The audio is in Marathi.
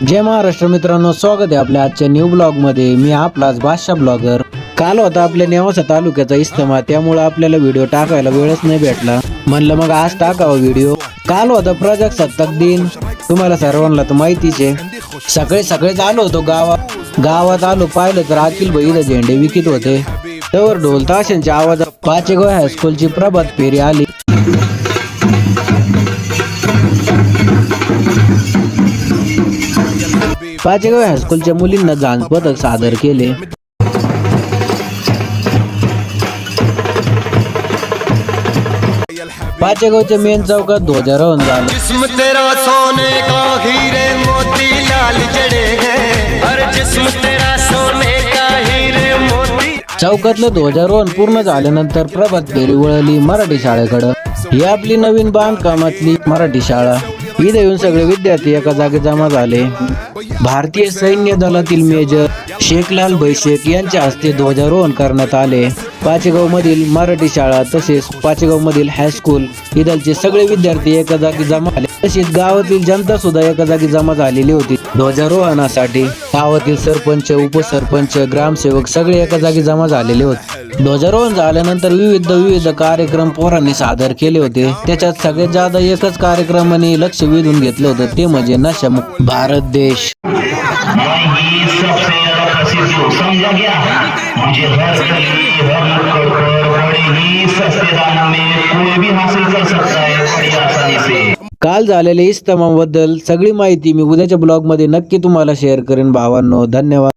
जय महाराष्ट्र मित्रांनो, स्वागत आहे आपल्या आजच्या न्यू ब्लॉग मध्ये। मी आपलाच बादशाह ब्लॉगर। काल होता आपल्या नेवासा तालुक्याचा इज्तिमा, त्यामुळे आपल्याला व्हिडिओ टाकायला वेळच नाही भेटला। म्हणलं मग आज टाकावा व्हिडिओ। काल होता प्रजासत्ताक दिन, तुम्हाला सर्वांना तर माहितीच आहे। सगळेच आलो होतो गावात आलो, पाहिलं तर अखिल भाई झेंडे विकित होते। त्यावर ढोल ताशांच्या आवाजात पाचेगाव हायस्कूलची प्रभात फेरी आली। पाचेगाव हायस्कूलच्या मुलींना झांज पथक सादर केले। पाचेगावच्या मेन चौकात ध्वजारोहण झालं। जिस्म तेरा सोने का हीरे मोती लाल जड़े हैं, हर जिस्म तेरा सोने का हीरे मोती। चौकातलं ध्वजारोहण पूर्ण झाल्यानंतर प्रभात फेरी वळली मराठी शाळेकडे। ही आपली नवीन बांधकामातली मराठी शाळा। इथे येऊन सगळे विद्यार्थी एका जागी जमा झाले। भारतीय सैन्य दलातील मेजर शेखलाल बैशेख यांच्या हस्ते ध्वजारोहण करण्यात आले। पाचेगाव मधील मराठी शाळा तसेच पाचेगाव मधील हायस्कूल इथलचे सगळे विद्यार्थी एका जागी जमा झाले। तसेच गावातील जनता सुद्धा एका जागी जमा झालेली होती ध्वजारोहणासाठी। गावातील सरपंच, उपसरपंच, ग्रामसेवक सगळे एका जागी जमा झालेले होते। ध्वजारोहण झाल्यानंतर विविध कार्यक्रम पोरांनी सादर केले होते। त्याच्यात सगळ्यात जास्त एकच कार्यक्रमाने लक्ष वेधून घेतलं होतं, ते म्हणजे नशामुक्त भारत देश। समझा गया मुझे हर गली हर नुक्कड़ पर बड़े ही सस्ते दामों में कोई भी हासिल कर सकता है बड़ी आसानी से। काल झालेल्या इज्तिमाबद्दल सगळी माहिती मी उद्याच्या ब्लॉग मध्ये नक्की तुम्हाला शेअर करेन भावांनो। धन्यवाद।